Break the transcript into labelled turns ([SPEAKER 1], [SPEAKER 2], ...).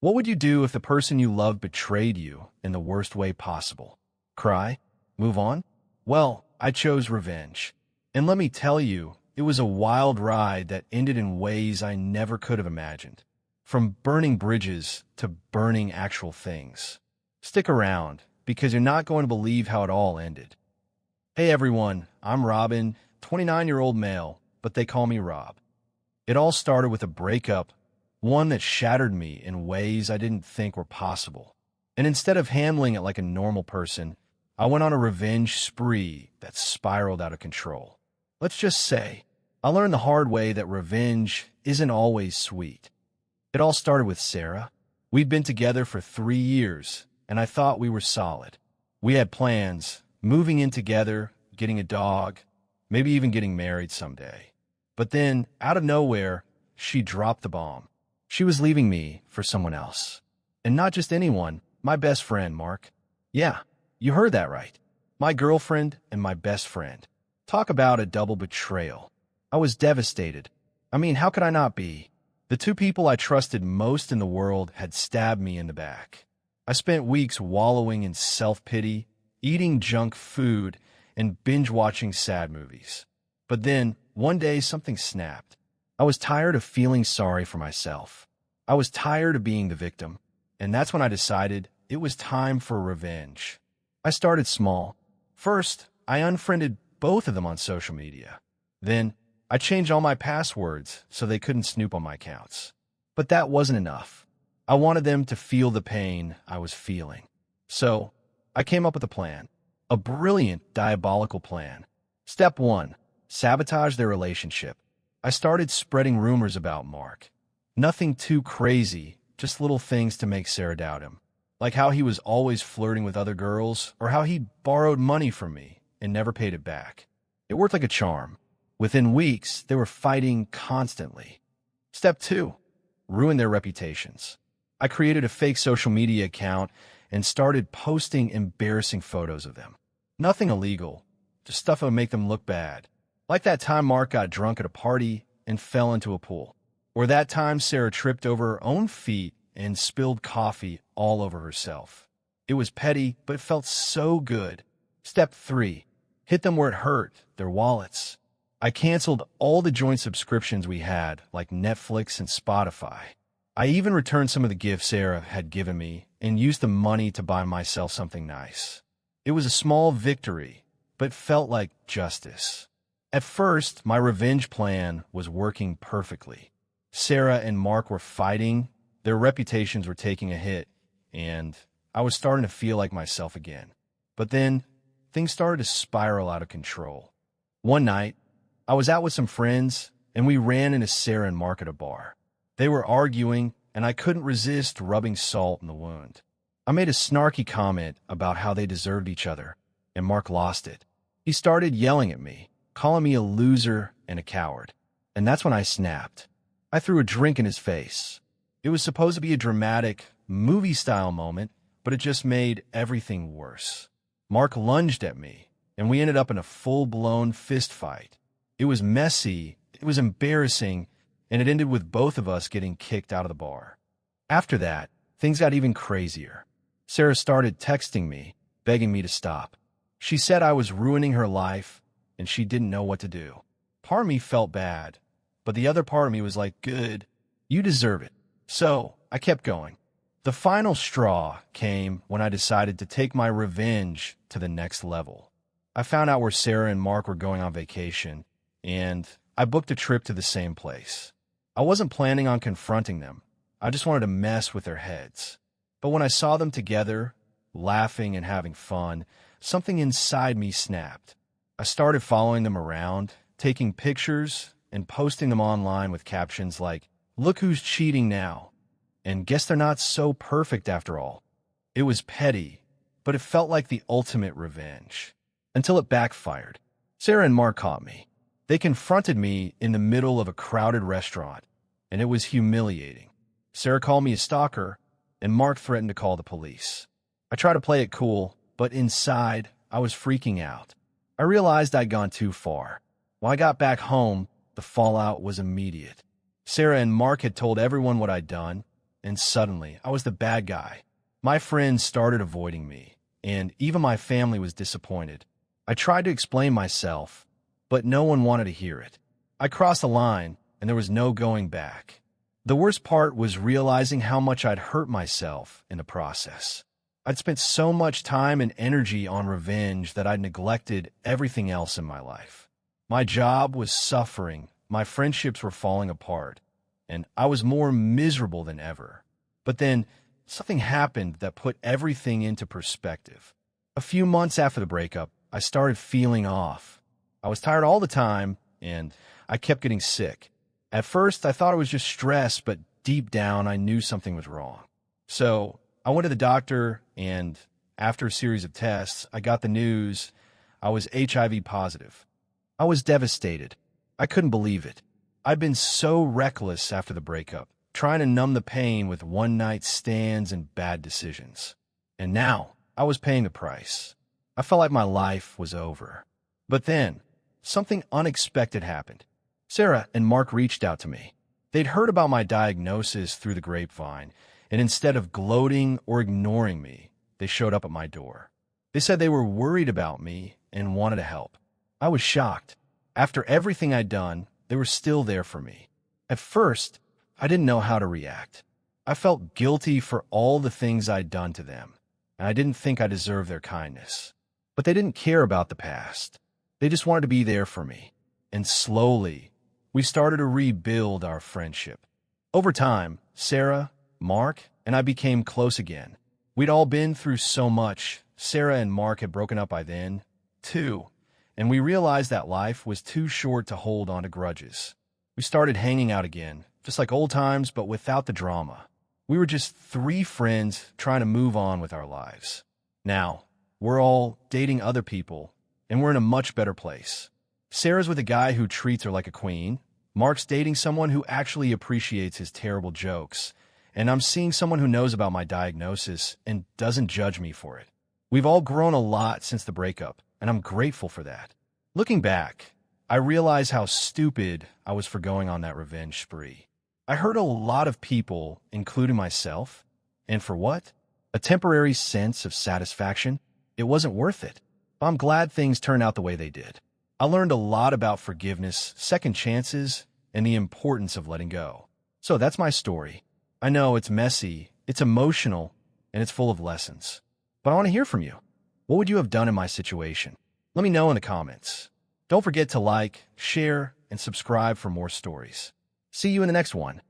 [SPEAKER 1] What would you do if the person you loved betrayed you in the worst way possible? Cry? Move on? Well, I chose revenge. And let me tell you, it was a wild ride that ended in ways I never could have imagined. From burning bridges to burning actual things. Stick around, because you're not going to believe how it all ended. Hey everyone, I'm Robin, 29-year-old male, but they call me Rob. It all started with a breakup, one that shattered me in ways I didn't think were possible. And instead of handling it like a normal person, I went on a revenge spree that spiraled out of control. Let's just say, I learned the hard way that revenge isn't always sweet. It all started with Sarah. We'd been together for 3 years, and I thought we were solid. We had plans, moving in together, getting a dog, maybe even getting married someday. But then, out of nowhere, she dropped the bomb. She was leaving me for someone else. And not just anyone, my best friend, Mark. Yeah, you heard that right. My girlfriend and my best friend. Talk about a double betrayal. I was devastated. I mean, how could I not be? The two people I trusted most in the world had stabbed me in the back. I spent weeks wallowing in self-pity, eating junk food, and binge-watching sad movies. But then, one day, something snapped. I was tired of feeling sorry for myself. I was tired of being the victim. And that's when I decided it was time for revenge. I started small. First, I unfriended both of them on social media. Then, I changed all my passwords so they couldn't snoop on my accounts. But that wasn't enough. I wanted them to feel the pain I was feeling. So, I came up with a plan. A brilliant, diabolical plan. Step 1. Sabotage their relationship. I started spreading rumors about Mark. Nothing too crazy, just little things to make Sarah doubt him. Like how he was always flirting with other girls, or how he borrowed money from me and never paid it back. It worked like a charm. Within weeks, they were fighting constantly. Step 2. Ruin their reputations. I created a fake social media account and started posting embarrassing photos of them. Nothing illegal, just stuff that would make them look bad. Like that time Mark got drunk at a party and fell into a pool. Or that time Sarah tripped over her own feet and spilled coffee all over herself. It was petty, but it felt so good. Step 3. Hit them where it hurt, their wallets. I canceled all the joint subscriptions we had, like Netflix and Spotify. I even returned some of the gifts Sarah had given me and used the money to buy myself something nice. It was a small victory, but felt like justice. At first, my revenge plan was working perfectly. Sarah and Mark were fighting, their reputations were taking a hit, and I was starting to feel like myself again. But then, things started to spiral out of control. One night, I was out with some friends, and we ran into Sarah and Mark at a bar. They were arguing, and I couldn't resist rubbing salt in the wound. I made a snarky comment about how they deserved each other, and Mark lost it. He started yelling at me, calling me a loser and a coward. And that's when I snapped. I threw a drink in his face. It was supposed to be a dramatic, movie-style moment, but it just made everything worse. Mark lunged at me, and we ended up in a full-blown fist fight. It was messy, it was embarrassing, and it ended with both of us getting kicked out of the bar. After that, things got even crazier. Sarah started texting me, begging me to stop. She said I was ruining her life, and she didn't know what to do. Part of me felt bad, but the other part of me was like, good, you deserve it. So, I kept going. The final straw came when I decided to take my revenge to the next level. I found out where Sarah and Mark were going on vacation, and I booked a trip to the same place. I wasn't planning on confronting them. I just wanted to mess with their heads. But when I saw them together, laughing and having fun, something inside me snapped. I started following them around, taking pictures, and posting them online with captions like, "Look who's cheating now," and "Guess they're not so perfect after all." It was petty, but it felt like the ultimate revenge. Until it backfired. Sarah and Mark caught me. They confronted me in the middle of a crowded restaurant, and it was humiliating. Sarah called me a stalker, and Mark threatened to call the police. I tried to play it cool, but inside, I was freaking out. I realized I'd gone too far. When I got back home, the fallout was immediate. Sarah and Mark had told everyone what I'd done, and suddenly I was the bad guy. My friends started avoiding me, and even my family was disappointed. I tried to explain myself, but no one wanted to hear it. I crossed the line, and there was no going back. The worst part was realizing how much I'd hurt myself in the process. I'd spent so much time and energy on revenge that I'd neglected everything else in my life. My job was suffering, my friendships were falling apart, and I was more miserable than ever. But then, something happened that put everything into perspective. A few months after the breakup, I started feeling off. I was tired all the time, and I kept getting sick. At first, I thought it was just stress, but deep down, I knew something was wrong. So I went to the doctor, and after a series of tests, I got the news I was HIV positive. I was devastated. I couldn't believe it. I'd been so reckless after the breakup, trying to numb the pain with one-night stands and bad decisions. And now, I was paying the price. I felt like my life was over. But then, something unexpected happened. Sarah and Mark reached out to me. They'd heard about my diagnosis through the grapevine, and instead of gloating or ignoring me, they showed up at my door. They said they were worried about me and wanted to help. I was shocked. After everything I'd done, they were still there for me. At first, I didn't know how to react. I felt guilty for all the things I'd done to them, and I didn't think I deserved their kindness. But they didn't care about the past. They just wanted to be there for me. And slowly, we started to rebuild our friendship. Over time, Sarah, Mark, and I became close again. We'd all been through so much. Sarah and Mark had broken up by then, too, and we realized that life was too short to hold on to grudges. We started hanging out again, just like old times, but without the drama. We were just three friends trying to move on with our lives. Now, we're all dating other people, and we're in a much better place. Sarah's with a guy who treats her like a queen. Mark's dating someone who actually appreciates his terrible jokes. And I'm seeing someone who knows about my diagnosis and doesn't judge me for it. We've all grown a lot since the breakup, and I'm grateful for that. Looking back, I realize how stupid I was for going on that revenge spree. I hurt a lot of people, including myself, and for what? A temporary sense of satisfaction? It wasn't worth it. But I'm glad things turned out the way they did. I learned a lot about forgiveness, second chances, and the importance of letting go. So that's my story. I know it's messy, it's emotional, and it's full of lessons. But I want to hear from you. What would you have done in my situation? Let me know in the comments. Don't forget to like, share, and subscribe for more stories. See you in the next one.